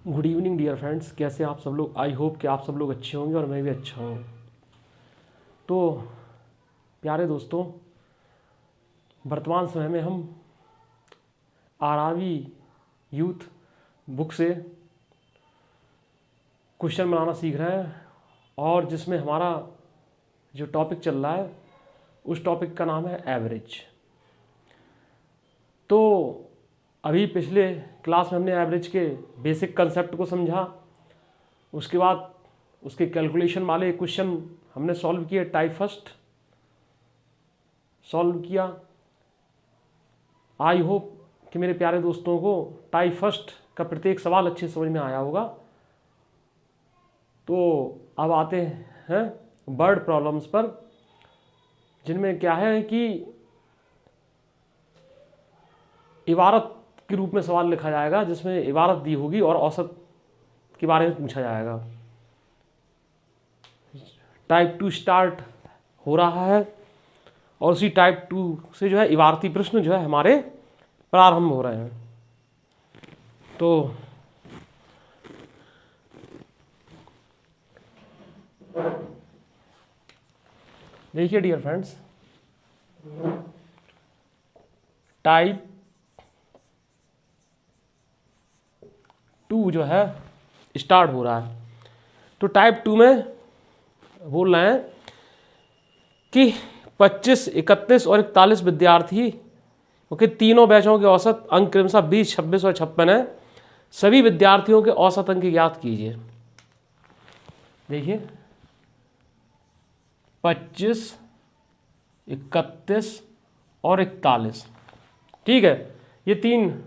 Good evening dear friends, कैसे आप सब लोग। आई होप कि आप सब लोग अच्छे होंगे और मैं भी अच्छा हूँ। तो प्यारे दोस्तों, वर्तमान समय में हम आरआरबी यूथ बुक से क्वेश्चन बनाना सीख रहे हैं और जिसमें हमारा जो टॉपिक चल रहा है उस टॉपिक का नाम है एवरेज। तो अभी पिछले क्लास में हमने एवरेज के बेसिक कंसेप्ट को समझा, उसके बाद उसके कैलकुलेशन वाले क्वेश्चन हमने सॉल्व किए, टाइप फर्स्ट सॉल्व किया। आई होप कि मेरे प्यारे दोस्तों को टाइप फर्स्ट का प्रत्येक सवाल अच्छे समझ में आया होगा। तो अब आते हैं वर्ड प्रॉब्लम्स पर, जिनमें क्या है कि इबारत के रूप में सवाल लिखा जाएगा, जिसमें इबारत दी होगी और औसत के बारे में पूछा जाएगा। टाइप 2 स्टार्ट हो रहा है और उसी टाइप 2 से जो है इबारती प्रश्न जो है हमारे प्रारंभ हो रहे हैं। तो देखिए डियर फ्रेंड्स, टाइप 2 जो है स्टार्ट हो रहा है। तो टाइप 2 में बोल रहे हैं कि 25, 31 और 41 विद्यार्थी, क्योंकि तीनों बैचों के औसत अंक क्रमशः 20, 26 और 56 है। सभी विद्यार्थियों के औसत अंक ज्ञात कीजिए। देखिए 25, 31 और 41, ठीक है, ये तीन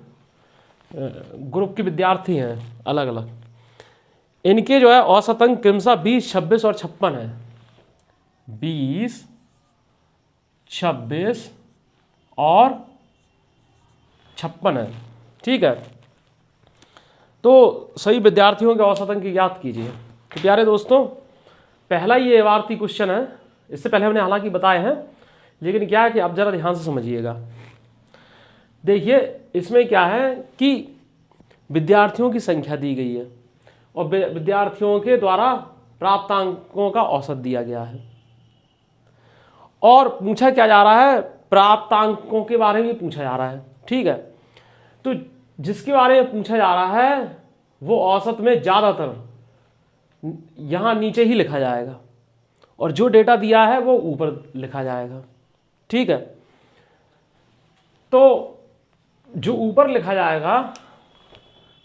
ग्रुप के विद्यार्थी हैं अलग अलग। इनके जो है औसत अंक क्रमशः 20, 26 और 56 है। 20, 26 और 56 है, ठीक है। तो सही विद्यार्थियों के औसत अंक ज्ञात कीजिए। तो प्यारे दोस्तों, पहला ये इबारती क्वेश्चन है। इससे पहले हमने हालांकि बताए हैं, लेकिन क्या है कि आप जरा ध्यान से समझिएगा। देखिए इसमें क्या है कि विद्यार्थियों की संख्या दी गई है और विद्यार्थियों के द्वारा प्राप्त अंकों का औसत दिया गया है और पूछा क्या जा रहा है, प्राप्त अंकों के बारे में पूछा जा रहा है, ठीक है। तो जिसके बारे में पूछा जा रहा है वो औसत में ज़्यादातर यहाँ नीचे ही लिखा जाएगा और जो डेटा दिया है वो ऊपर लिखा जाएगा, ठीक है। तो जो ऊपर लिखा जाएगा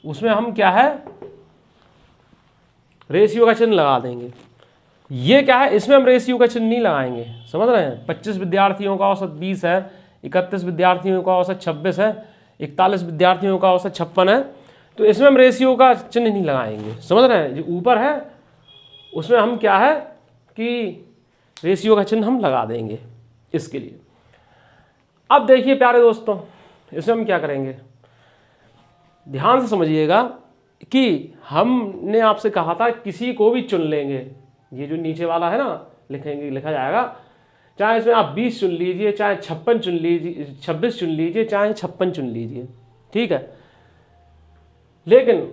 उसमें हम क्या है, रेशियो का चिन्ह लगा देंगे। ये क्या है, इसमें हम रेशियो का चिन्ह नहीं लगाएंगे, समझ रहे हैं। 25 विद्यार्थियों का औसत 20 है, 31 विद्यार्थियों का औसत 26 है, 41 विद्यार्थियों का औसत 56 है। तो इसमें हम रेशियो का चिन्ह नहीं लगाएंगे, समझ रहे हैं। जो ऊपर है उसमें हम क्या है कि रेशियो का चिन्ह हम लगा देंगे इसके लिए। अब देखिए प्यारे दोस्तों, इसमें हम क्या करेंगे, ध्यान से समझिएगा कि हमने आपसे कहा था किसी को भी चुन लेंगे। ये जो नीचे वाला है ना, लिखेंगे, लिखा जाएगा, चाहे इसमें आप 20 चुन लीजिए, चाहे 56 चुन लीजिए, 26 चुन लीजिए, चाहे 56 चुन लीजिए, ठीक है। लेकिन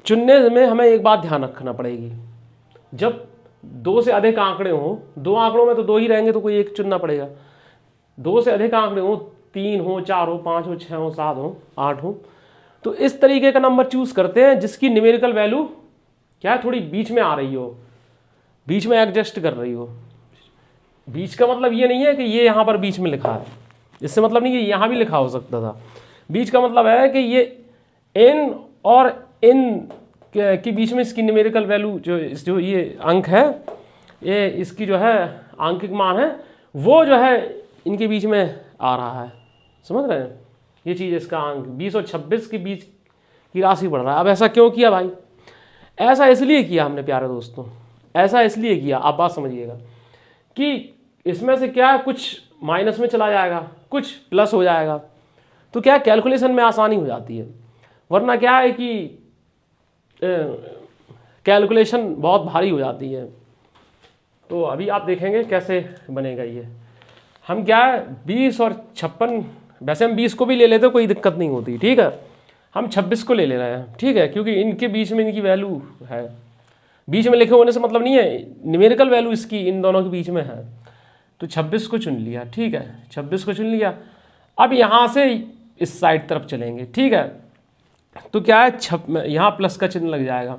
चुनने में हमें एक बात ध्यान रखना पड़ेगी, जब 2 से अधिक आंकड़े हों, 2 आंकड़ों में तो 2 ही रहेंगे तो कोई एक चुनना पड़ेगा। 2 से अधिक आंकड़े हों, 3 हो, 4 हो, 5 हो, 6 हो, 7 हो, 8 हो, तो इस तरीके का नंबर चूज करते हैं जिसकी न्यूमेरिकल वैल्यू क्या है, थोड़ी बीच में आ रही हो, बीच में एडजस्ट कर रही हो। बीच का मतलब ये नहीं है कि ये यहाँ पर बीच में लिखा है, इससे मतलब नहीं कि यहाँ भी लिखा हो सकता था। बीच का मतलब है कि ये n और n के बीच में इसकी न्यूमेरिकल वैल्यू जो ये अंक है, ये इसकी जो है आंकिक मान है, वो जो है इनके बीच में आ रहा है, समझ रहे हैं। ये चीज़, इसका अंक 20 और 26 के बीच की राशि बढ़ रहा है। अब ऐसा क्यों किया भाई? ऐसा इसलिए किया हमने प्यारे दोस्तों, ऐसा इसलिए किया, आप बात समझिएगा, कि इसमें से क्या है, कुछ माइनस में चला जाएगा, कुछ प्लस हो जाएगा, तो क्या कैलकुलेशन में आसानी हो जाती है। वरना क्या है कि कैलकुलेशन बहुत भारी हो जाती है। तो अभी आप देखेंगे कैसे बनेगा ये। हम क्या है 20 और 56, वैसे हम 20 को भी ले लेते, कोई दिक्कत नहीं होती, ठीक है। हम 26 को ले रहे हैं, ठीक है, क्योंकि इनके बीच में इनकी वैल्यू है, बीच में लिखे होने से मतलब नहीं है, न्यूमेरिकल वैल्यू इसकी इन दोनों के बीच में है। तो 26 को चुन लिया, ठीक है, 26 को चुन लिया। अब यहाँ से इस साइड तरफ चलेंगे, ठीक है, तो क्या है, यहाँ प्लस का चिन्ह लग जाएगा।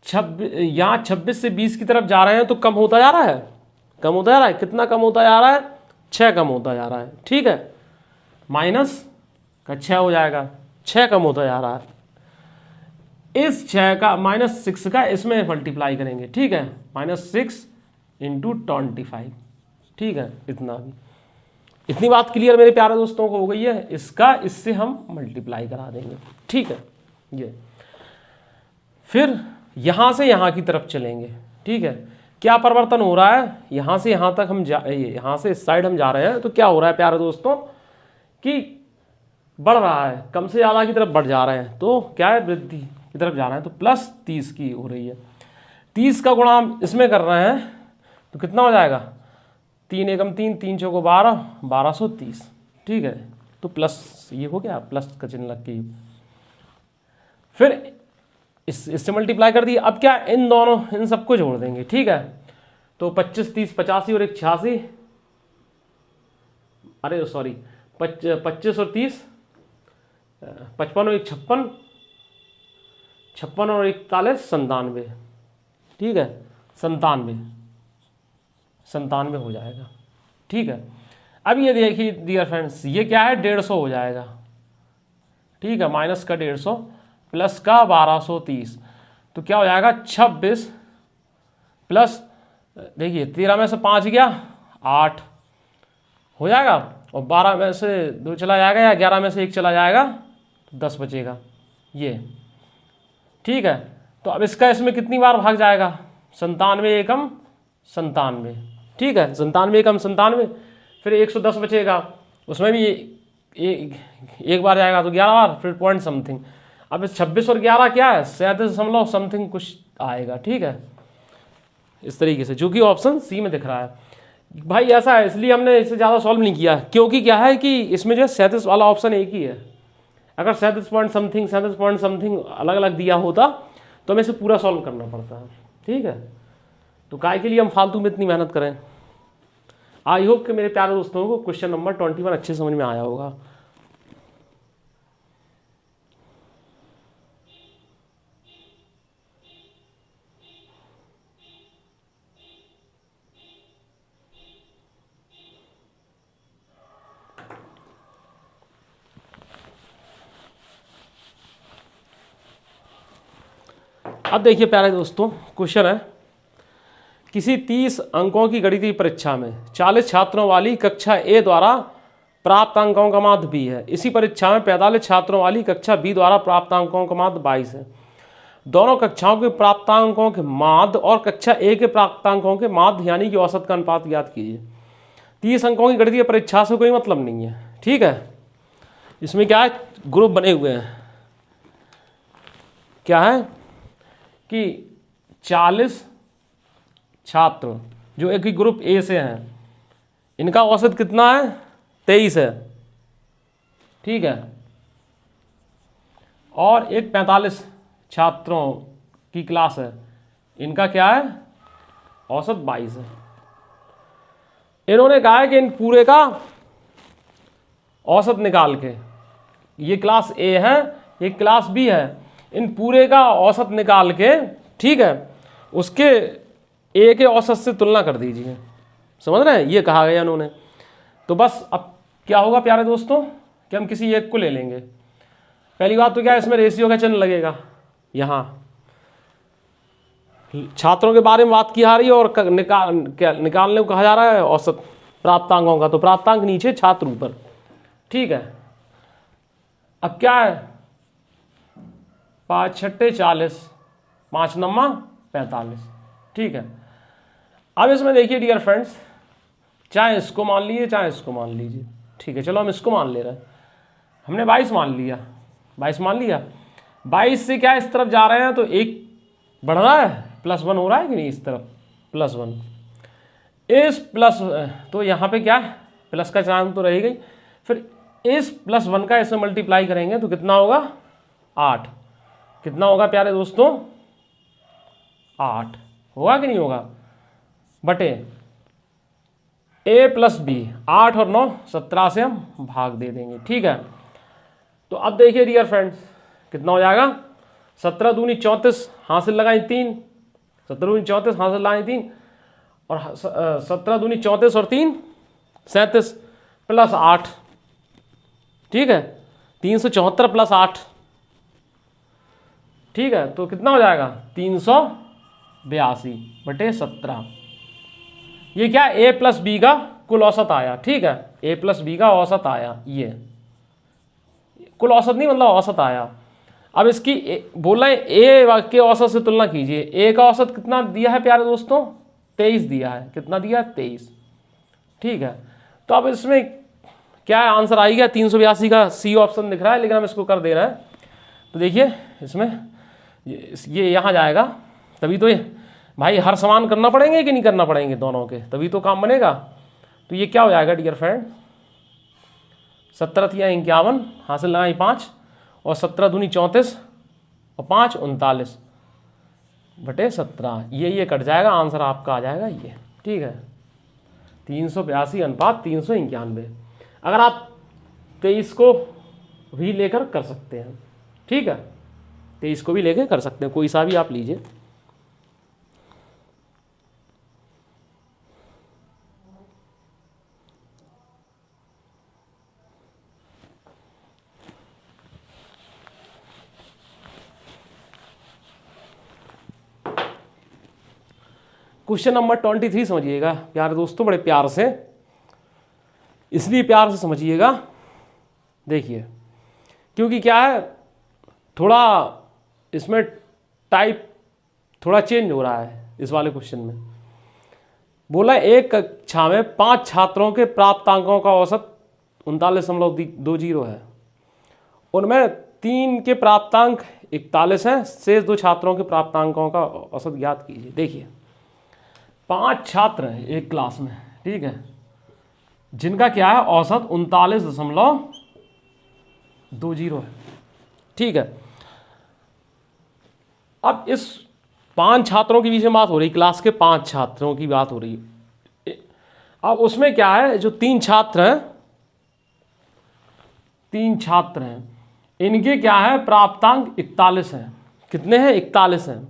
यहाँ 26 से 20 की तरफ जा रहे हैं तो कम होता जा रहा है, कम होता जा रहा है, कितना कम होता जा रहा है, 6 कम होता जा रहा है, ठीक है, माइनस का 6 हो जाएगा, 6 कम होता जा रहा है। इस 6 का -6 का इसमें मल्टीप्लाई करेंगे, ठीक है, -6 × 25, ठीक है, इतना भी, इतनी बात क्लियर मेरे प्यारे दोस्तों को हो गई है। इसका इससे हम मल्टीप्लाई करा देंगे, ठीक है। ये फिर यहाँ से यहाँ की तरफ चलेंगे, ठीक है, क्या परिवर्तन हो रहा है, यहाँ से यहाँ तक हम यहाँ से इस साइड हम जा रहे हैं, तो क्या हो रहा है प्यारे दोस्तों कि बढ़ रहा है, कम से ज़्यादा की तरफ बढ़ जा रहे हैं, तो क्या है, वृद्धि की तरफ जा रहे हैं, तो +30 की हो रही है। 30 का गुणा हम इसमें कर रहे हैं तो कितना हो जाएगा, 3 एकम 3, 3 चौको 12, 1230, ठीक है, तो प्लस ये हो गया, प्लस का चिन्ह लग के फिर इससे मल्टीप्लाई कर दिया। अब क्या, इन दोनों इन सबको जोड़ देंगे, ठीक है, तो 25 30 85 और 1 86, अरे सॉरी 25 और 30 55 और 1 56, 56 और 41 97, ठीक है, 97 हो जाएगा, ठीक है। अब ये देखिए डियर फ्रेंड्स, ये क्या है, 150 हो जाएगा, ठीक है, माइनस का 150 प्लस का 1230, तो क्या हो जाएगा, 26 प्लस, देखिए 13 में से 5 गया 8 हो जाएगा, और 12 में से 2 चला जाएगा, या 11 में से 1 चला जाएगा, तो 10 बचेगा, ये ठीक है। तो अब इसका इसमें कितनी बार भाग जाएगा, 97 एकम 97, ठीक है, 97 एकम 97, फिर 110 बचेगा, उसमें भी एक बार जाएगा तो 11 बार, फिर पॉइंट समथिंग। अब 26 और 11 क्या है, 37 समथिंग कुछ आएगा, ठीक है, इस तरीके से, जो कि ऑप्शन सी में दिख रहा है। भाई ऐसा है, इसलिए हमने इससे ज़्यादा सॉल्व नहीं किया, क्योंकि क्या है कि इसमें जो है 37 वाला ऑप्शन एक ही है। अगर 37 पॉइंट समथिंग अलग अलग दिया होता तो हमें इसे पूरा सॉल्व करना पड़ता है, ठीक है। तो काय के लिए हम फालतू में इतनी मेहनत करें। आई होप कि मेरे प्यारे दोस्तों को क्वेश्चन नंबर 21 अच्छे समझ में आया होगा। अब देखिए प्यारे दोस्तों, क्वेश्चन है, किसी 30 अंकों की गणितीय परीक्षा में 40 छात्रों वाली कक्षा ए द्वारा प्राप्त अंकों का माध्य बी है। इसी परीक्षा में 45 छात्रों वाली कक्षा बी द्वारा प्राप्त अंकों का माध्य 22 है। दोनों कक्षाओं के प्राप्तांकों के माध्य और कक्षा ए के प्राप्तांकों के माध्य यानी कि औसत का अनुपात ज्ञात कीजिए। 30 अंकों की गणितीय परीक्षा से कोई मतलब नहीं है, ठीक है। इसमें क्या है, ग्रुप बने हुए हैं, क्या है कि 40 छात्र जो एक ही ग्रुप ए से हैं, इनका औसत कितना है, 23 है, ठीक है, और एक 45 छात्रों की क्लास है, इनका क्या है, औसत 22 है। इन्होंने कहा है कि इन पूरे का औसत निकाल के, ये क्लास ए है, ये क्लास बी है, इन पूरे का औसत निकाल के, ठीक है, उसके ए के औसत से तुलना कर दीजिए। समझ रहे हैं, ये कहा गया इन्होंने। तो बस अब क्या होगा प्यारे दोस्तों कि हम किसी एक को ले लेंगे। पहली बात तो क्या है, इसमें रेशियो का चिन्ह लगेगा, यहाँ छात्रों के बारे में बात की जा रही है और निकालने को कहा जा रहा है औसत प्राप्तांकों का, तो प्राप्तांक नीचे छात्र ऊपर, ठीक है। अब क्या है, 5 छठे 40, 5 नम्मा 45, ठीक है। अब इसमें देखिए डियर फ्रेंड्स, चाहे इसको मान लीजिए चाहे इसको मान लीजिए, ठीक है, चलो हम इसको मान ले रहे हैं, हमने 22 मान लिया, 22 मान लिया। 22 से क्या इस तरफ जा रहे हैं तो एक बढ़ रहा है, +1 हो रहा है कि नहीं, इस तरफ +1, इस प्लस, तो यहाँ पे क्या है, प्लस का चांस तो रहेगा ही, फिर इस +1 का इसमें मल्टीप्लाई करेंगे तो कितना होगा, 8, कितना होगा प्यारे दोस्तों? 8 होगा कि नहीं होगा? बटे a प्लस बी, 8 और 9 17 से हम भाग दे देंगे। ठीक है, तो अब देखिए डियर फ्रेंड्स कितना हो जाएगा? 17 दूनी 34, हासिल लगाई 3, 17 दूनी 34 हासिल लगाई 3, और 17 दूनी 34 और 3 37 प्लस 8। ठीक है, 374 प्लस 8। ठीक है, तो कितना हो जाएगा? 382 बटे 17। ये क्या? a प्लस बी का कुल औसत आया। ठीक है, a प्लस बी का औसत आया, ये कुल औसत नहीं मतलब औसत आया। अब इसकी बोला है a के औसत से तुलना कीजिए। a का औसत कितना दिया है प्यारे दोस्तों? 23 दिया है। कितना दिया है? 23। ठीक है, तो अब इसमें क्या है? आंसर आ गया 382 का, सी ऑप्शन दिख रहा है, लेकिन हम इसको कर दे रहे हैं। तो देखिए इसमें ये यहाँ जाएगा, तभी तो ये भाई हर समान करना पड़ेंगे कि नहीं करना पड़ेंगे दोनों के, तभी तो काम बनेगा। तो ये क्या हो जाएगा डियर फ्रेंड? 17 थिया 51, हासिल लगाई 5, और 17 दूनी 34 और 5 39 बटे 17। ये कट जाएगा, आंसर आपका आ जाएगा ये। ठीक है, 382 अनुपात 391। अगर आप 23 को भी लेकर कर सकते हैं। ठीक है, 23 को भी लेकर कर सकते हैं, कोई सा भी आप लीजिए। क्वेश्चन नंबर 23 समझिएगा प्यारे दोस्तों, बड़े प्यार से, इसलिए प्यार से समझिएगा। देखिए क्योंकि क्या है, थोड़ा इसमें टाइप थोड़ा चेंज हो रहा है इस वाले क्वेश्चन में। बोला एक कक्षा में 5 छात्रों के प्राप्तांकों का औसत 39.20 है। उनमें 3 के प्राप्तांक 41 हैं, शेष 2 छात्रों के प्राप्तांकों का औसत ज्ञात कीजिए। देखिए 5 छात्र हैं एक क्लास में, ठीक है, जिनका क्या है? औसत 39.20 है। ठीक है, अब इस 5 छात्रों के बीच में बात हो रही, क्लास के 5 छात्रों की बात हो रही है। अब उसमें क्या है, जो 3 छात्र हैं, इनके क्या है? प्राप्तांक 41 हैं। कितने हैं? 41 हैं।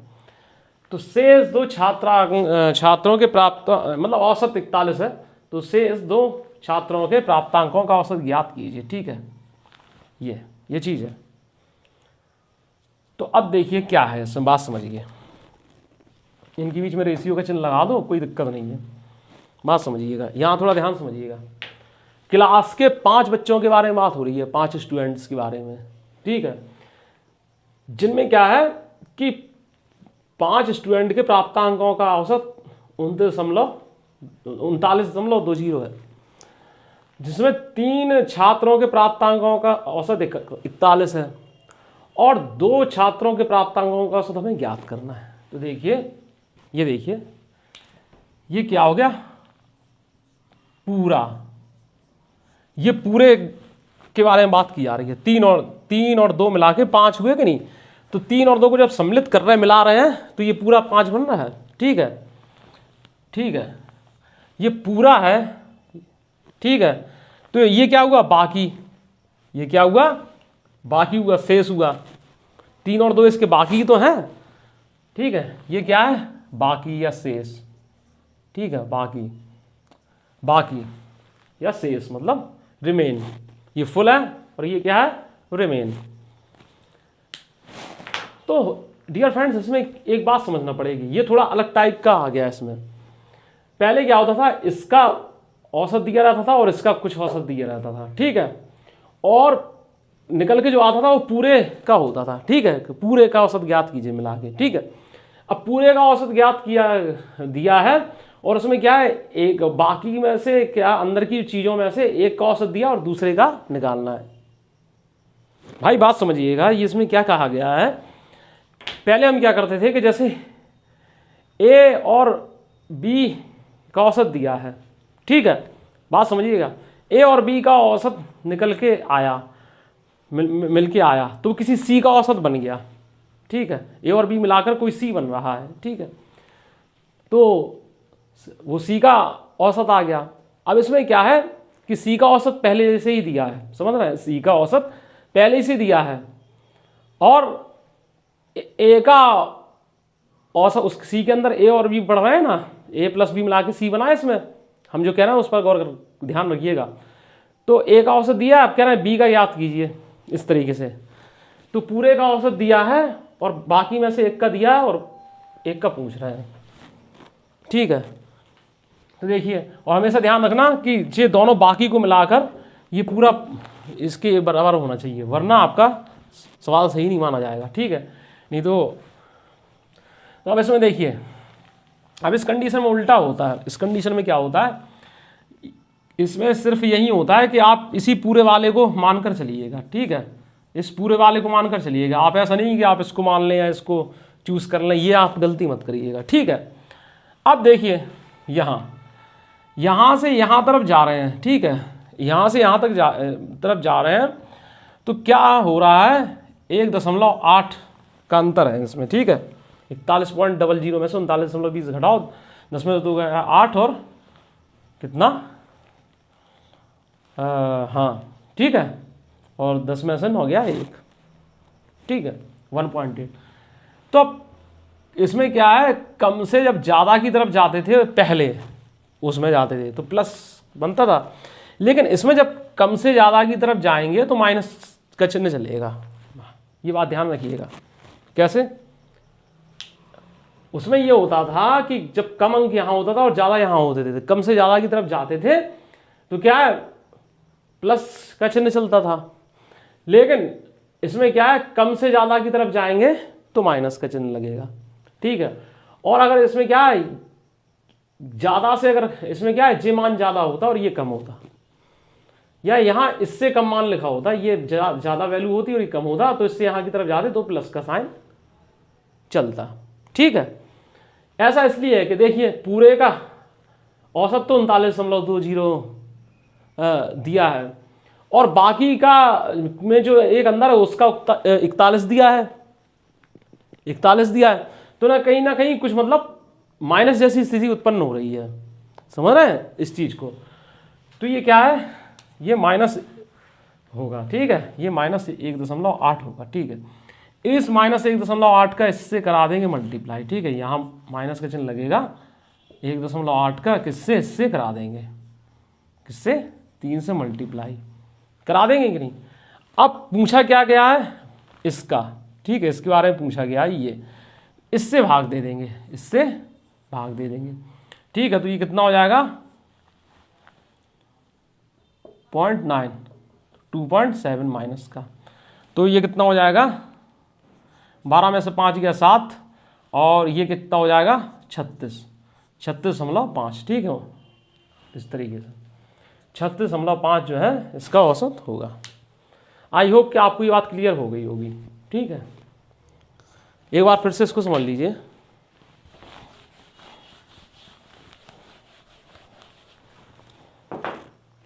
तो शेष 2 छात्रों के मतलब औसत 41 है, तो शेष 2 छात्रों के प्राप्तांकों का औसत ज्ञात कीजिए। ठीक है, ये चीज है। तो अब देखिए क्या है, इसमें बात समझिए। इनके बीच में रेशियो का चिन्ह लगा दो, कोई दिक्कत नहीं है। बात समझिएगा, यहाँ थोड़ा ध्यान समझिएगा। क्लास के 5 बच्चों के बारे में बात हो रही है, 5 स्टूडेंट्स के बारे में। ठीक है, जिनमें क्या है कि 5 स्टूडेंट के प्राप्तांकों का औसत 39.20 है, जिसमें 3 छात्रों के प्राप्तांकों का औसत 41 है, और 2 छात्रों के प्राप्तांकों का औसत हमें ज्ञात करना है। तो देखिए, ये देखिए, ये क्या हो गया? पूरा, ये पूरे के बारे में बात की जा रही है। 3 और 2 मिला के 5 हुए कि नहीं? तो 3 और 2 को जब सम्मिलित कर रहे हैं, मिला रहे हैं, तो ये पूरा 5 बन रहा है। ठीक है, ये पूरा है। ठीक है, तो ये क्या हुआ? बाकी। ये क्या हुआ? बाकी हुआ, शेष हुआ। 3 और 2 इसके बाकी तो हैं। ठीक है, ये क्या है? बाकी या शेष। ठीक है, बाकी या शेष मतलब रिमेन। ये फुल है और ये क्या है? रिमेन। तो डियर फ्रेंड्स, इसमें एक बात समझना पड़ेगी, ये थोड़ा अलग टाइप का आ गया इसमें। पहले क्या होता था, इसका औसत दिया रहता था और इसका कुछ औसत दिया रहता था। ठीक है, और निकल के जो आता था वो पूरे का होता था। ठीक है, पूरे का औसत ज्ञात कीजिए मिला के। ठीक है, अब पूरे का औसत ज्ञात दिया है, और उसमें क्या है, एक बाकी में से क्या, अंदर की चीजों में से एक का औसत दिया और दूसरे का निकालना है। भाई बात समझिएगा, ये इसमें क्या कहा गया है। पहले हम क्या करते थे कि जैसे ए और बी का औसत दिया है। ठीक है, बात समझिएगा, ए और बी का औसत निकल के आया, मिल के आया तो किसी सी का औसत बन गया, ठीक है, ए और बी मिलाकर कोई सी बन रहा है, ठीक है, तो वो सी का औसत आ गया। अब इसमें क्या है कि सी का औसत पहले से ही दिया है, समझ रहे हैं, सी का औसत पहले से दिया है और ए का औसत उस सी के अंदर ए और बी पढ़ रहे हैं ना, ए प्लस बी मिला के सी बना है, इसमें हम जो कह रहे हैं उस पर गौर कर ध्यान रखिएगा। तो ए का औसत दिया है, अब कह रहे हैं बी का याद कीजिए इस तरीके से, तो पूरे का औसत दिया है और बाकी में से एक का दिया है और एक का पूछ रहे हैं, ठीक है। तो देखिए, और हमेशा ध्यान रखना कि ये दोनों बाकी को मिलाकर ये पूरा इसके बराबर होना चाहिए, वरना आपका सवाल सही नहीं माना जाएगा, ठीक है। नहीं तो अब इसमें देखिए, अब इस कंडीशन में उल्टा होता है। इस कंडीशन में क्या होता है, इसमें सिर्फ यही होता है कि आप इसी पूरे वाले को मानकर चलिएगा, ठीक है, इस पूरे वाले को मानकर चलिएगा। आप ऐसा नहीं कि आप इसको मान लें या इसको चूज कर लें, ये आप गलती मत करिएगा, ठीक है। अब देखिए, यहाँ से यहाँ तरफ जा रहे हैं, ठीक है, यहाँ से यहाँ तक तरफ जा रहे हैं, तो क्या हो रहा है, 1.8 का अंतर है इसमें, ठीक है। 41.00 में से 39.20 घटाओ, 10 में 2 गया 8 और कितना, हाँ ठीक है, और 10 में से हो गया 1, ठीक है, 1.8। तो अब इसमें क्या है, कम से जब ज़्यादा की तरफ जाते थे पहले, उसमें जाते थे तो प्लस बनता था, लेकिन इसमें जब कम से ज़्यादा की तरफ जाएंगे तो माइनस का चिन्ह चलेगा। ये बात ध्यान रखिएगा। कैसे, उसमें ये होता था कि जब कम अंक यहाँ होता था और ज़्यादा यहाँ होते थे, कम से ज़्यादा की तरफ जाते थे तो क्या है, प्लस का चिन्ह चलता था, लेकिन इसमें क्या है, कम से ज़्यादा की तरफ जाएंगे तो माइनस का चिन्ह लगेगा, ठीक है। और अगर इसमें क्या है, ज़्यादा से अगर इसमें क्या है, जे मान ज़्यादा होता और ये कम होता, या यहाँ इससे कम मान लिखा होता, ये ज़्यादा वैल्यू होती और ये कम होता, तो इससे यहाँ की तरफ जाते तो प्लस का साइन चलता, ठीक है। ऐसा इसलिए है कि देखिए, पूरे का औसत तो 39.20 दिया है और बाकी का में जो एक अंदर है उसका 41 दिया है, 41 दिया है, तो ना कहीं कुछ मतलब माइनस जैसी स्थिति उत्पन्न हो रही है, समझ रहे हैं इस चीज को। तो ये क्या है, ये माइनस होगा, ठीक है, ये माइनस 1.8 होगा, ठीक है। इस माइनस 1.8 का इससे करा देंगे मल्टीप्लाई, ठीक है, यहाँ माइनस का चिन्ह लगेगा, 1.8 का किससे, इससे करा देंगे, किससे, 3 से मल्टीप्लाई करा देंगे कि नहीं। अब पूछा क्या गया है, इसका, ठीक है, इसके बारे में पूछा गया है, ये इससे भाग दे देंगे, इससे भाग दे देंगे, ठीक है। तो ये कितना हो जाएगा, 0.9, 2.7 माइनस का, तो ये कितना हो जाएगा, 12 में से 5 गया 7, और ये कितना हो जाएगा 36.5, ठीक है। इस तरीके से 36.5 जो है इसका औसत होगा। आई होप कि आपको ये बात क्लियर हो गई होगी, ठीक है। एक बार फिर से इसको समझ लीजिए।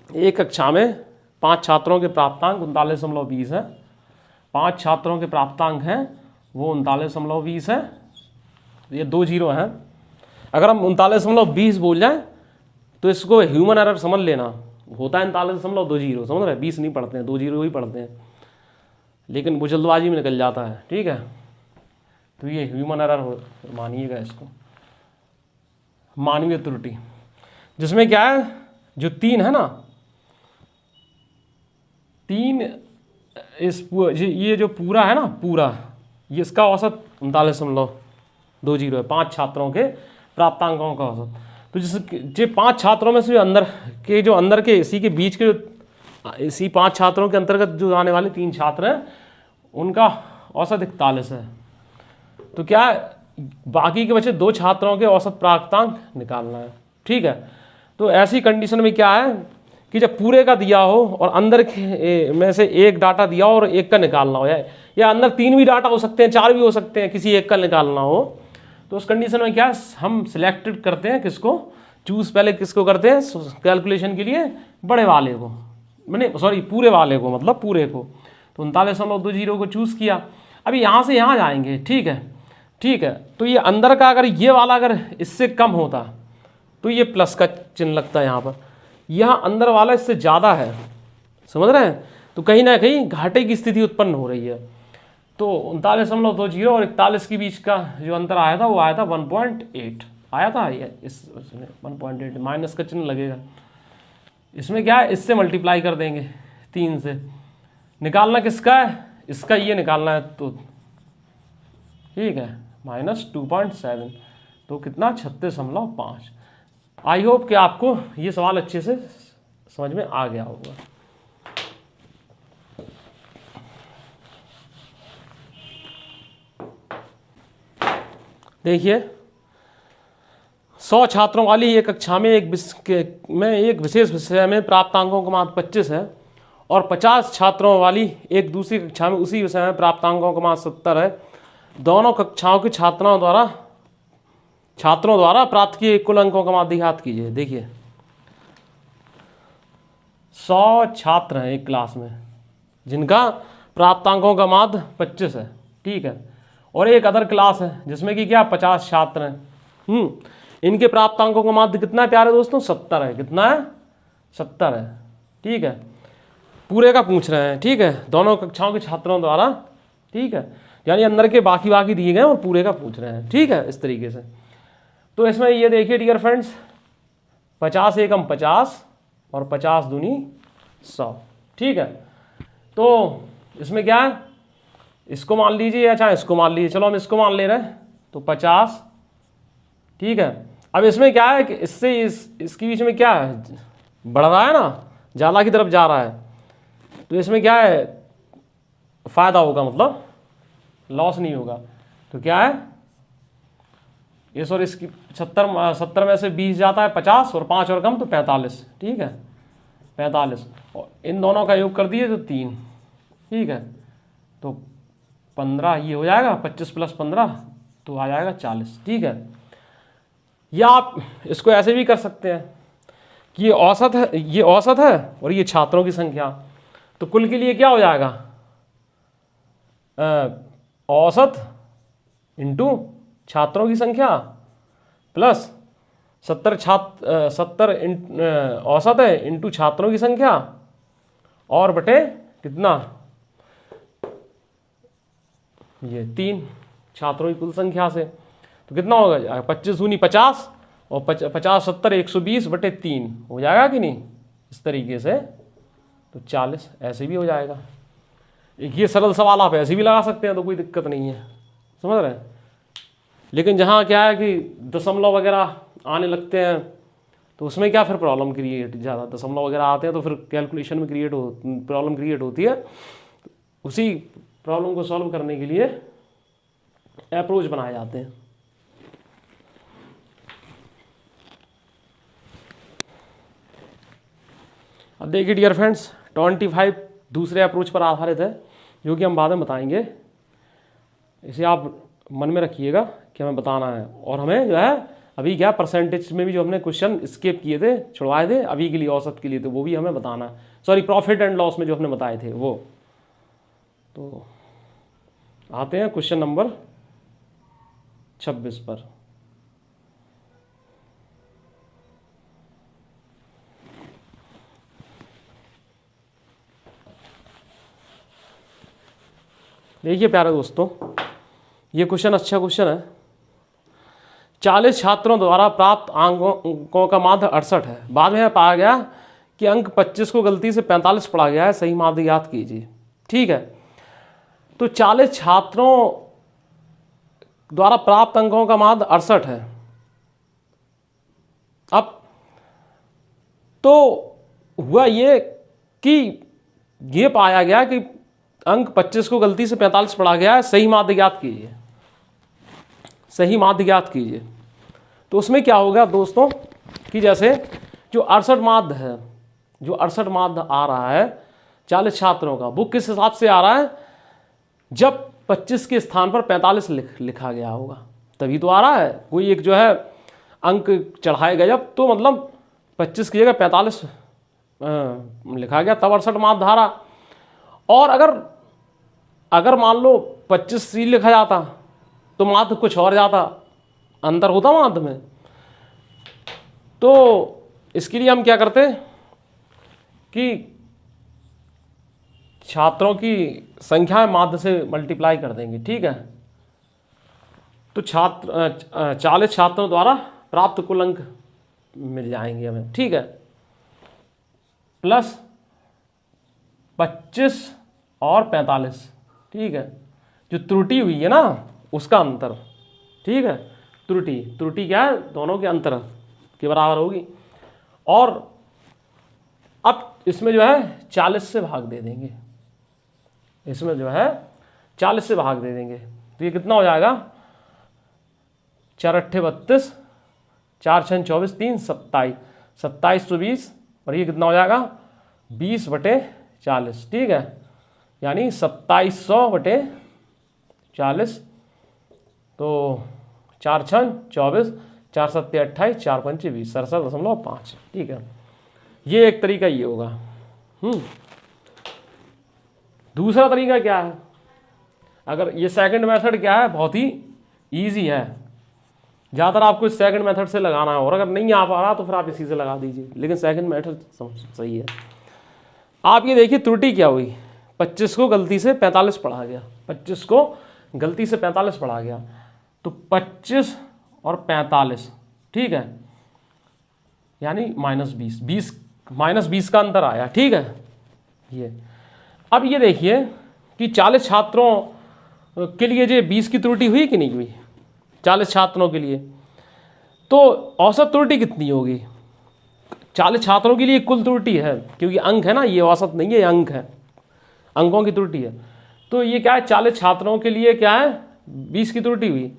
एक कक्षा में 5 छात्रों के प्राप्तांक 39.20 है, 5 छात्रों के प्राप्तांक हैं वो 39.20 है, ये 2 जीरो हैं। अगर हम 39.20 बोल जाए तो इसको ह्यूमन एरर समझ लेना, होता है 39.20, समझ रहे, 20 नहीं पढ़ते हैं, 2 जीरो ही पढ़ते हैं, लेकिन वो जल्दबाजी में निकल जाता है, ठीक है। तो ये ह्यूमन एरर मानिएगा इसको, मानवीय त्रुटि, जिसमें क्या है, जो 3 है ना, 3 ये जो पूरा है ना, पूरा ये इसका औसत 39.20 है, 5 छात्रों के प्राप्तांकों का औसत। तो जो 5 छात्रों में से जो अंदर के इसी के बीच के इसी 5 छात्रों के अंतर्गत जो आने वाले 3 छात्र हैं उनका औसत 41 है। तो क्या है, बाकी के बचे 2 छात्रों के औसत प्राप्तांक निकालना है, ठीक है। तो ऐसी कंडीशन में क्या है कि जब पूरे का दिया हो और अंदर के में से एक डाटा दिया हो और एक का निकालना हो, या अंदर 3 भी डाटा हो सकते हैं, 4 भी हो सकते हैं, किसी एक का निकालना हो, तो उस कंडीशन में क्या हम सिलेक्टेड करते हैं, किसको चूज पहले किसको करते हैं कैलकुलेशन के लिए, बड़े वाले को, मैंने सॉरी पूरे वाले को, मतलब पूरे को। तो 39.20 को चूज़ किया। अभी यहाँ से यहाँ जाएंगे, ठीक है, ठीक है। तो ये अंदर का अगर ये वाला अगर इससे कम होता तो ये प्लस का चिन्ह लगता है यहाँ पर, यहाँ अंदर वाला इससे ज़्यादा है, समझ रहे हैं, तो कहीं ना कहीं घाटे की स्थिति उत्पन्न हो रही है। तो 39.20 और 41 के बीच का जो अंतर आया था वो आया था 1.8 आया था। ये इस 1.8 माइनस का चिन्ह लगेगा, इसमें क्या है, इससे मल्टीप्लाई कर देंगे 3 से। निकालना किसका है, इसका ये निकालना है, तो ठीक है -2.7, तो कितना 36.5। आई होप कि आपको ये सवाल अच्छे से समझ में आ गया होगा। देखिए 100 छात्रों वाली एक कक्षा में एक विशेष विषय में प्राप्त अंकों का मान 25 है और 50 छात्रों वाली एक दूसरी कक्षा में उसी विषय में प्राप्त अंकों का मान 70 है। दोनों कक्षाओं के छात्रों द्वारा प्राप्त किए कुल अंकों का मान ज्ञात कीजिए। देखिए 100 छात्र हैं एक क्लास में जिनका प्राप्तांकों का माध्य 25 है, ठीक है, और एक अदर क्लास है जिसमें कि क्या 50 छात्र हैं। इनके प्राप्तांकों का माध्य कितना है प्यारे दोस्तों, 70 है। कितना है, 70 है, ठीक है। पूरे का पूछ रहे हैं, ठीक है, दोनों कक्षाओं के छात्रों द्वारा, ठीक है, यानी अंदर के बाकी दिए गए और पूरे का पूछ रहे हैं, ठीक है, इस तरीके से। तो इसमें ये देखिए डियर फ्रेंड्स, 50 एकम 50 और 50 दूनी 100, ठीक है। तो इसमें क्या है, इसको मान लीजिए या चाहे इसको मान लीजिए, चलो हम इसको मान ले रहे हैं, तो 50, ठीक है। अब इसमें क्या है कि इससे इसके बीच में क्या है, बढ़ रहा है ना, ज़्यादा की तरफ जा रहा है, तो इसमें क्या है, फायदा होगा, मतलब लॉस नहीं होगा। तो क्या है ये, सॉरी इसकी 70 में से 20 जाता है 50 और 5 और कम तो 45, ठीक है, 45, और इन दोनों का योग कर दिए तो 3, ठीक है, तो 15 ये हो जाएगा, 25 + 15 तो आ जाएगा 40, ठीक है। या आप इसको ऐसे भी कर सकते हैं कि ये औसत है और ये छात्रों की संख्या, तो कुल के लिए क्या हो जाएगा, औसत इंटू छात्रों की संख्या प्लस 70 औसत है इंटू छात्रों की संख्या और बटे कितना, ये 3 छात्रों की कुल संख्या से, तो कितना होगा, 25 दूनी 50 और 50 70 120 बटे 3 हो जाएगा कि नहीं, इस तरीके से, तो 40 ऐसे भी हो जाएगा। एक ये सरल सवाल आप ऐसे भी लगा सकते हैं, तो कोई दिक्कत नहीं है, समझ रहे हैं। लेकिन जहाँ क्या है कि दशमलव वगैरह आने लगते हैं तो उसमें क्या फिर प्रॉब्लम क्रिएट, ज़्यादा दशमलव वगैरह आते हैं तो फिर कैलकुलेशन में प्रॉब्लम क्रिएट होती है। उसी प्रॉब्लम को सॉल्व करने के लिए अप्रोच बनाए जाते हैं। अब देखिए डियर फ्रेंड्स, 25 दूसरे अप्रोच पर आधारित है जो कि हम बाद में बताएंगे। इसे आप मन में रखिएगा कि हमें बताना है, और हमें जो है अभी क्या परसेंटेज में भी जो हमने क्वेश्चन स्किप किए थे, छुड़वाए थे अभी के लिए औसत के लिए, तो वो भी हमें बताना है। सॉरी, प्रॉफिट एंड लॉस में जो हमने बताए थे वो। तो आते हैं क्वेश्चन नंबर 26 पर। देखिए प्यारे दोस्तों, ये क्वेश्चन अच्छा क्वेश्चन है। 40 छात्रों द्वारा प्राप्त अंकों का माध्य 68 है। बाद में पाया गया कि अंक 25 को गलती से 45 पढ़ा गया है, सही माध्य ज्ञात कीजिए, ठीक है। तो 40 छात्रों द्वारा प्राप्त अंकों का माध्य 68 है। अब तो हुआ ये कि ये पाया गया कि अंक 25 को गलती से 45 पढ़ा गया है, सही माध्य ज्ञात कीजिए, सही माध्य ज्ञात कीजिए। तो उसमें क्या होगा दोस्तों कि जैसे जो 68 माध्य है, जो 68 माध्य आ रहा है 40 छात्रों का, वो किस हिसाब से आ रहा है, जब 25 के स्थान पर 45 लिखा गया होगा तभी तो आ रहा है। कोई एक जो है अंक चढ़ाएगा जब, तो मतलब 25 की जगह 45 लिखा गया, तब 68 माध्य आ रहा। और अगर अगर मान लो 25C लिखा जाता तो माध्य कुछ और जाता, अंतर होता माध्य में। तो इसके लिए हम क्या करते कि छात्रों की संख्या माध्य से मल्टीप्लाई कर देंगे, ठीक है। तो 40 छात्रों द्वारा प्राप्त कुल अंक मिल जाएंगे हमें, ठीक है, प्लस 25 और 45, ठीक है। जो त्रुटि हुई है ना उसका अंतर, ठीक है। त्रुटि क्या है, दोनों के अंतर के बराबर होगी। और अब इसमें जो है 40 से भाग दे देंगे, इसमें जो है 40 से भाग दे देंगे। तो ये कितना हो जाएगा, 4 अट्ठे 32, 4 छः 24, 3 27, 27 तो 20, और ये कितना हो जाएगा 20/40, ठीक है। यानी 2700/40। तो 4 छः 24, 4 सत्ते 28, 4 पंचे 20, 67.5, ठीक है। ये एक तरीका ये होगा। दूसरा तरीका क्या है, अगर ये सेकंड मेथड क्या है, बहुत ही इजी है। ज़्यादातर आपको इस सेकंड मेथड से लगाना है, और अगर नहीं आ पा रहा तो फिर आप इसी से लगा दीजिए, लेकिन सेकंड मेथड सही है। आप ये देखिए त्रुटि क्या हुई, 25 को गलती से 45 पढ़ा गया, 25 को गलती से 45 पढ़ा गया, तो 25 और 45, ठीक है, यानी -20, -20 का अंतर आया, ठीक है। ये अब ये देखिए कि 40 छात्रों के लिए जो 20 की त्रुटि हुई कि नहीं हुई, 40 छात्रों के लिए, तो औसत त्रुटि कितनी होगी। 40 छात्रों के लिए कुल त्रुटि है, क्योंकि अंक है ना, ये औसत नहीं है, ये अंक है, अंकों की त्रुटि है। तो ये क्या है, 40 छात्रों के लिए क्या है 20 की त्रुटि हुई।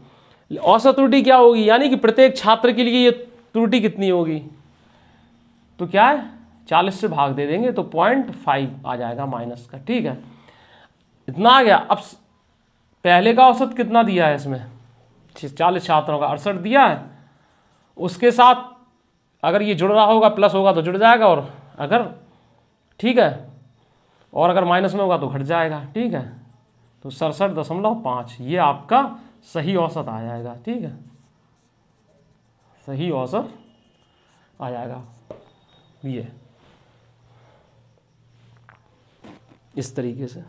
औसत त्रुटि क्या होगी, यानी कि प्रत्येक छात्र के लिए ये त्रुटि कितनी होगी, तो क्या है 40 से भाग दे देंगे, तो 0.5 आ जाएगा माइनस का, ठीक है। इतना आ गया। अब पहले का औसत कितना दिया है इसमें, 40 छात्रों का 68 दिया है, उसके साथ अगर ये जुड़ रहा होगा प्लस होगा तो जुड़ जाएगा, और अगर ठीक है, और अगर माइनस में होगा तो घट जाएगा, ठीक है। तो 67.5 ये आपका सही औसत आ जाएगा, ठीक है, सही औसत आ जाएगा ये इस तरीके से।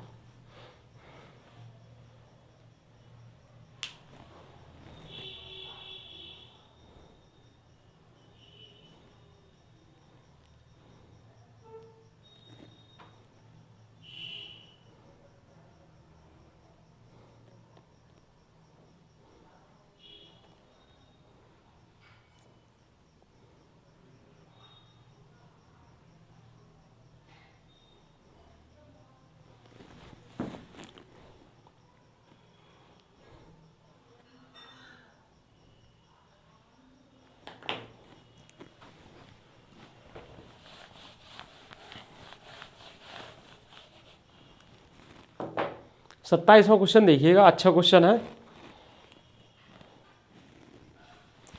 सत्ताईसवां क्वेश्चन देखिएगा, अच्छा क्वेश्चन है।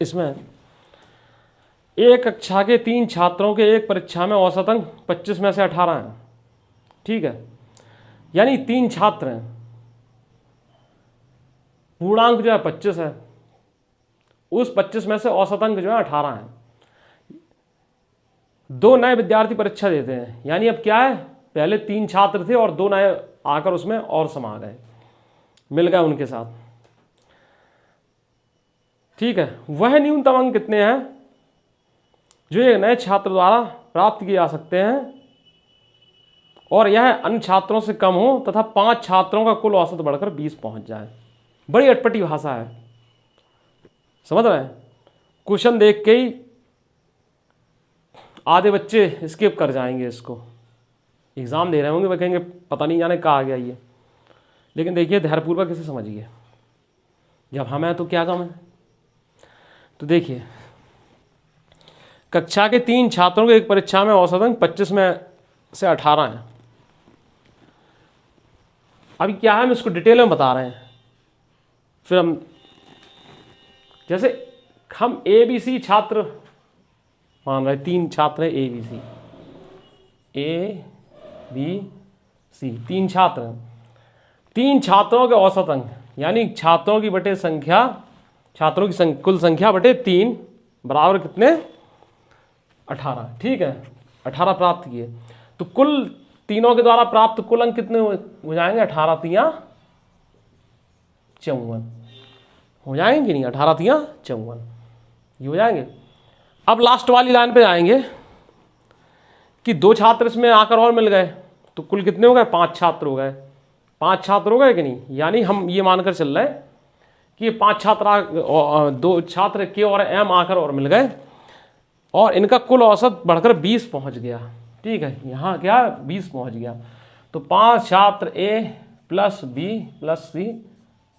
इसमें एक कक्षा के 3 छात्रों के एक परीक्षा में औसत अंक 25 में से 18 हैं, ठीक है। यानी 3 छात्र हैं, पूर्णांक जो है 25 है, उस 25 में से औसत अंक जो है 18 है। 2 नए विद्यार्थी परीक्षा देते हैं, यानी अब क्या है, पहले 3 छात्र थे और 2 नए आकर उसमें और समा गए, मिल गए उनके साथ, ठीक है। वह न्यूनतम अंक कितने हैं जो एक नए छात्र द्वारा प्राप्त किए जा सकते हैं, और यह अन्य छात्रों से कम हो तथा 5 छात्रों का कुल औसत बढ़कर 20 पहुंच जाए। बड़ी अटपटी भाषा है, समझ रहे हैं। क्वेश्चन देख के ही आधे बच्चे स्किप कर जाएंगे, इसको एग्जाम दे रहे होंगे, वह कहेंगे पता नहीं जाने कहाँ आ गया ये। लेकिन देखिए धैर्यपूर्वक इसे समझिए, जब हम हैं तो क्या कम है। तो देखिए कक्षा के 3 छात्रों के एक परीक्षा में औसत अंक 25 में से 18 हैं। अभी क्या है, हम इसको डिटेल में बता रहे हैं, फिर हम जैसे हम ABC छात्र मान रहे, 3 छात्र हैं ABC, A B C, 3 छात्र हैं। 3 छात्रों के औसत अंक, यानी छात्रों की बटे संख्या, छात्रों की कुल संख्या बटे 3 बराबर कितने, 18। ठीक है, 18 प्राप्त किए। तो कुल तीनों के द्वारा प्राप्त कुल अंक कितने हो जाएंगे, 18 तियां 54 हो जाएंगे कि नहीं, 18 तियां 54 ये हो जाएंगे। अब लास्ट वाली लाइन पे आएंगे कि 2 छात्र इसमें आकर और मिल गए, तो कुल कितने हो गए, 5 छात्र हो गए। 5 छात्र हो गए कि नहीं, यानी हम ये मानकर चल रहे हैं कि ये 5 छात्र 2 छात्र के और एम आकर और मिल गए और इनका कुल औसत बढ़कर 20 पहुंच गया। ठीक है, यहाँ क्या 20 पहुंच गया। तो 5 छात्र A plus B plus C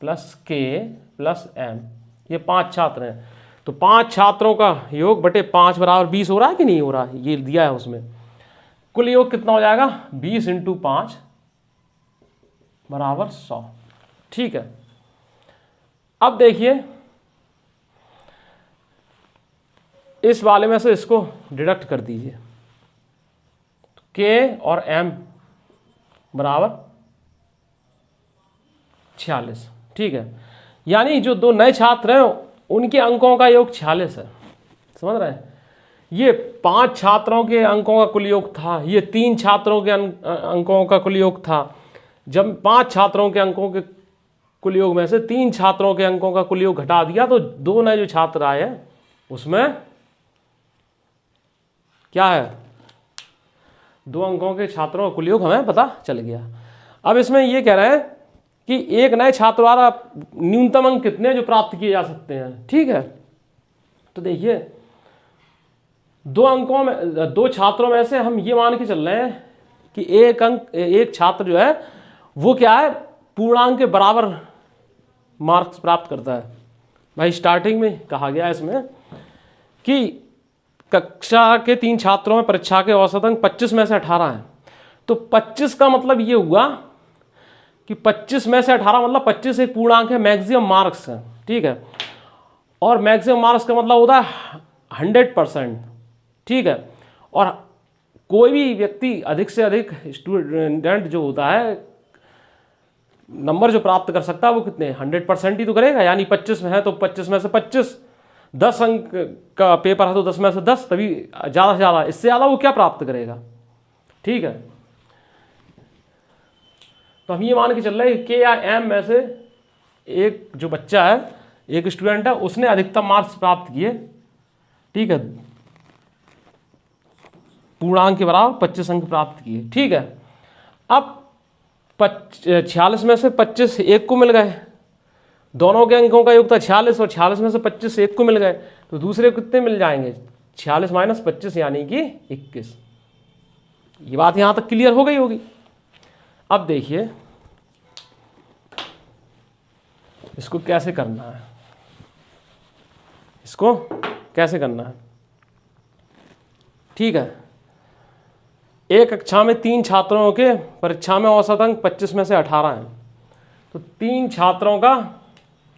plus K plus M, ये 5 छात्र हैं। तो 5 छात्रों का योग बटे 5 बराबर 20 हो रहा है कि नहीं हो रहा है, ये दिया है उसमें। कुल योग कितना हो जाएगा, 20 × 5 बराबर 100। ठीक है, अब देखिए इस वाले में से इसको डिडक्ट कर दीजिए। के और एम बराबर 46। ठीक है, यानी जो 2 नए छात्र हैं उनके अंकों का योग 46 है। समझ रहे हैं, ये 5 छात्रों के अंकों का कुल योग था, ये 3 छात्रों के अंकों का कुल योग था। जब 5 छात्रों के अंकों के कुल योग में से 3 छात्रों के अंकों का कुल योग घटा दिया तो 2 नए जो छात्र आए हैं उसमें क्या है, 2 अंकों के छात्रों का कुल योग हमें पता चल गया। अब इसमें ये कह रहे हैं कि एक नए छात्र द्वारा न्यूनतम अंक कितने जो प्राप्त किए जा सकते हैं। ठीक है, तो देखिए 2 अंकों में 2 छात्रों में से हम ये मान के चल रहे हैं कि एक छात्र जो है वो क्या है, पूर्णांक के बराबर मार्क्स प्राप्त करता है। भाई स्टार्टिंग में कहा गया इसमें कि कक्षा के 3 छात्रों में परीक्षा के औसत अंक 25 में से 18 हैं। तो 25 का मतलब ये हुआ कि 25 में से 18 मतलब 25 एक पूर्णांक है, मैक्सिमम मार्क्स है। ठीक है, और मैक्सिमम मार्क्स का मतलब होता है 100%। ठीक है, और कोई भी व्यक्ति अधिक से अधिक स्टूडेंट जो होता है नंबर जो प्राप्त कर सकता है वो कितने 100% ही तो करेगा। यानी 25 में है तो 25 में से 25, 10 अंक का पेपर है तो 10 में से 10, तभी ज़्यादा से ज़्यादा, इससे ज़्यादा वो क्या प्राप्त करेगा। ठीक है, तो हम ये मान के चल रहे हैं के या एम में से एक जो बच्चा है, एक स्टूडेंट है, उसने अधिकतम मार्क्स प्राप्त किए। ठीक है, पूर्णांक के बराबर 25 अंक प्राप्त किए। ठीक है, अब 46 में से 25 एक को मिल गए, दोनों के अंकों का योग था 46 और 46 में से 25 एक को मिल गए, तो दूसरे कितने मिल जाएंगे, 46 - 25 यानी कि 21। ये बात यहां तक क्लियर हो गई होगी। अब देखिए इसको कैसे करना है, इसको कैसे करना है। ठीक है, एक कक्षा में 3 छात्रों के परीक्षा में औसत अंक 25 में से 18 हैं। तो 3 छात्रों का,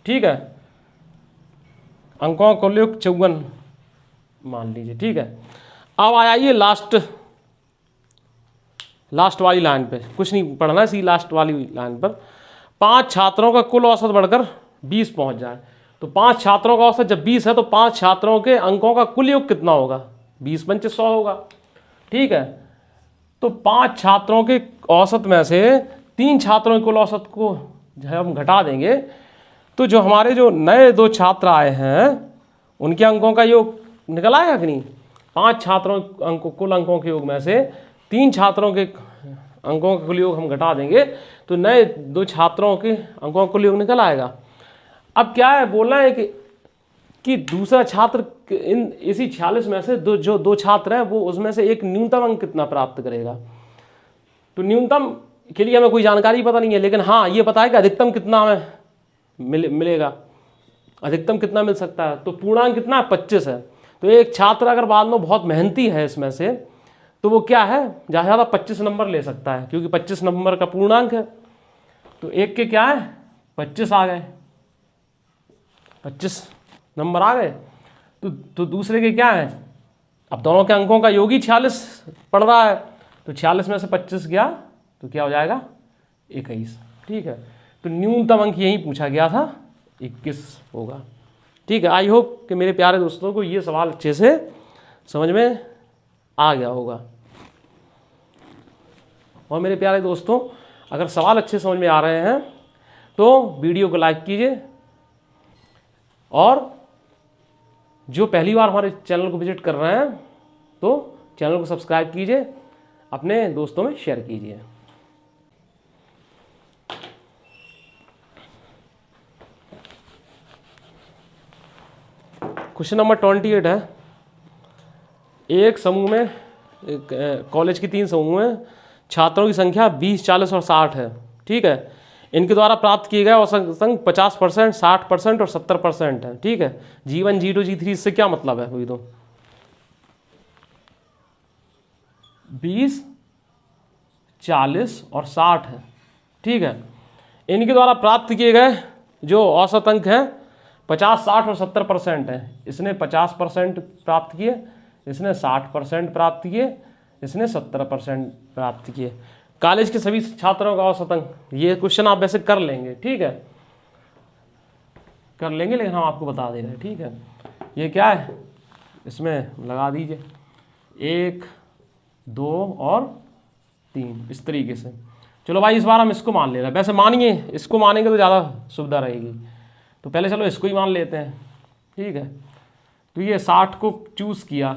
ठीक है, अंकों का कुल योग 54 मान लीजिए। ठीक है, अब आइए लास्ट वाली लाइन पे, कुछ नहीं पढ़ना सी लास्ट वाली लाइन पर 5 छात्रों का कुल औसत बढ़कर 20 पहुंच जाए। तो 5 छात्रों का औसत जब 20 है तो 5 छात्रों के अंकों का कुल योग कितना होगा, 20 × 5 100 होगा। ठीक है, तो 5 छात्रों के औसत में से 3 छात्रों के कुल औसत को जब हम घटा देंगे तो जो हमारे जो नए 2 छात्र आए हैं उनके अंकों का योग निकल आएगा कि नहीं। 5 छात्रों कुल अंकों के योग में से 3 छात्रों के अंकों का कुल योग हम घटा देंगे तो नए 2 छात्रों के अंकों का कुल योग निकल आएगा। अब क्या है, बोलना है कि दूसरा छात्र इसी 46 में से जो 2 छात्र हैं वो उसमें से एक न्यूनतम अंक कितना प्राप्त करेगा। तो न्यूनतम के लिए हमें कोई जानकारी पता नहीं है, लेकिन हाँ ये पता है कि अधिकतम कितना हमें मिलेगा, अधिकतम कितना मिल सकता है। तो पूर्णांक कितना है, 25 है। तो एक छात्र अगर बाद में बहुत मेहनती है इसमें से तो वो क्या है, ज़्यादा से ज़्यादा 25 नंबर ले सकता है, क्योंकि 25 नंबर का पूर्णांक है। तो एक के क्या है, 25 आ गए, 25 नंबर आ गए। तो दूसरे के क्या है, अब दोनों के अंकों का योग ही 46 पड़ रहा है, तो 46 में से 25 गया तो क्या हो जाएगा, 21। ठीक है। तो न्यूनतम अंक यही पूछा गया था, 21 होगा। ठीक है, आई होप कि मेरे प्यारे दोस्तों को ये सवाल अच्छे से समझ में आ गया होगा। और मेरे प्यारे दोस्तों, अगर सवाल अच्छे समझ में आ रहे हैं तो वीडियो को लाइक कीजिए, और जो पहली बार हमारे चैनल को विजिट कर रहे हैं तो चैनल को सब्सक्राइब कीजिए, अपने दोस्तों में शेयर कीजिए। क्वेश्चन नंबर 28 है। एक समूह में, कॉलेज की 3 समूह में छात्रों की संख्या 20, 40 और 60 है। ठीक है, इनके द्वारा प्राप्त किए गए औसत अंक 50%, 60% और 70% है। ठीक है, G1, G2, G3 इससे क्या मतलब है? वही तो 20, 40 और 60 है। ठीक है, इनके द्वारा प्राप्त किए गए जो औसत अंक हैं 50, 60 और 70% है। इसने 50% प्राप्त किए, इसने 60% प्राप्त किए, इसने 70% प्राप्त किए। कॉलेज के सभी छात्रों का औसत अंक, ये क्वेश्चन आप वैसे कर लेंगे, ठीक है, कर लेंगे, लेकिन हम आपको बता दे रहे हैं। ठीक है, ये क्या है, इसमें लगा दीजिए 1, 2 और 3 इस तरीके से। चलो भाई, इस बार हम इसको मान ले रहे हैं। वैसे मानिए, इसको मानेंगे तो ज़्यादा सुविधा रहेगी, तो पहले चलो इसको ही मान लेते हैं। ठीक है, तो ये 60 को चूज़ किया,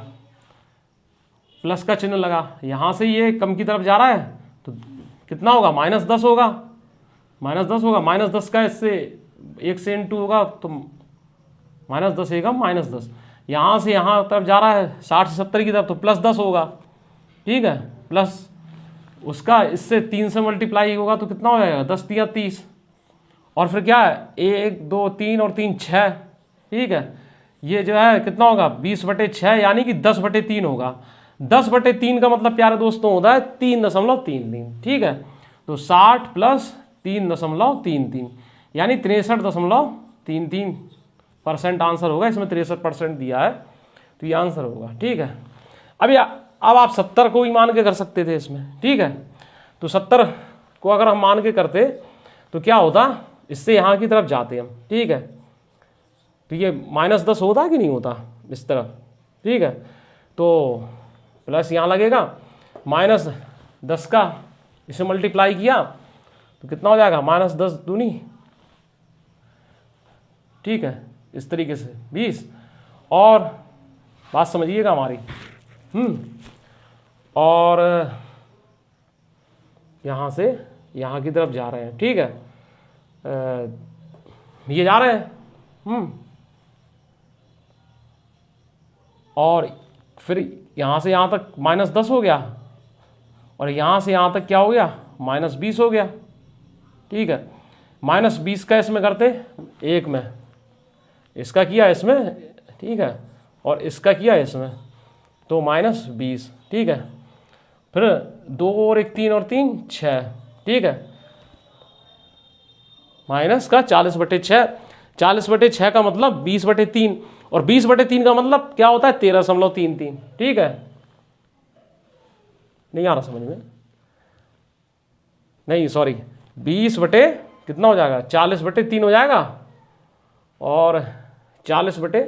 प्लस का चिन्ह लगा, यहाँ से ये कम की तरफ जा रहा है तो कितना होगा? -10 होगा, -10 होगा। -10 का इससे 1 से इंटू होगा तो -10 एकम -10। यहाँ से यहाँ तरफ जा रहा है 60 से 70 की तरफ, तो +10 होगा। ठीक है, प्लस उसका इससे 3 से मल्टीप्लाई होगा तो कितना हो जाएगा? 10 तिया 30। और फिर क्या है? 1, 2, 3 और 3 6। ठीक है, ये जो है कितना होगा? 20/6 यानी कि 10/3 होगा। 10/3 का मतलब प्यारे दोस्तों होता है 3.33। ठीक है, तो 60 + 3.33 यानी 63.33% आंसर होगा। इसमें 63% दिया है तो ये आंसर होगा। ठीक है, अब आप 70 को ही मान के कर सकते थे इसमें। ठीक है, तो 70 को अगर हम मान के करते तो क्या होता? इससे यहाँ की तरफ जाते हम। ठीक है, तो ये -10 होता कि नहीं होता इस तरफ? ठीक है, तो प्लस यहाँ लगेगा, -10 का इसे मल्टीप्लाई किया तो कितना हो जाएगा? -10 दूनी, ठीक है, इस तरीके से 20। और बात समझिएगा हमारी, और यहाँ से यहाँ की तरफ जा रहे हैं। ठीक है, ये जा रहे हैं, और फिर यहाँ से यहाँ तक -10 हो गया, और यहाँ से यहाँ तक क्या हो गया? -20 हो गया। ठीक है, -20 का इसमें करते 1 में, इसका किया इसमें, ठीक है, और इसका किया इसमें, तो -20। ठीक है, फिर 2 और 1 3 और 3 6। ठीक है, माइनस का 40/6, 40/6 का मतलब 20/3, और 20/3 का मतलब क्या होता है? 13.33। ठीक है, नहीं आ रहा समझ में? नहीं, सॉरी, 20 बटे कितना हो जाएगा? 40/3 हो जाएगा, और 40 बटे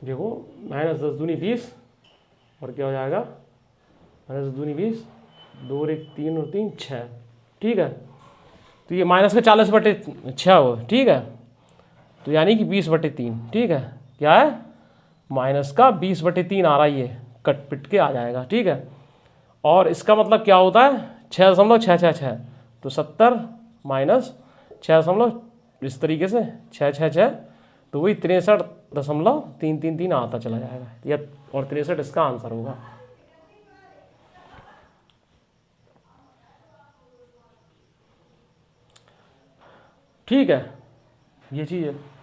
देखो, -10 दूनी 20, और क्या हो जाएगा? -10 दूनी 20, 2 और 1 3 और 3 6। ठीक है, तो ये माइनस का 40/6 हो। ठीक है, तो यानी कि 20/3। ठीक है, क्या है? माइनस का 20/3 आ रहा है, ये कट पिट के आ जाएगा। ठीक है, और इसका मतलब क्या होता है? 6.666, तो 70 माइनस 6 इस तरीके से 666, तो वही 63.333 आता चला जाएगा, या और 63 इसका आंसर होगा। ठीक है, ये चीज़ है।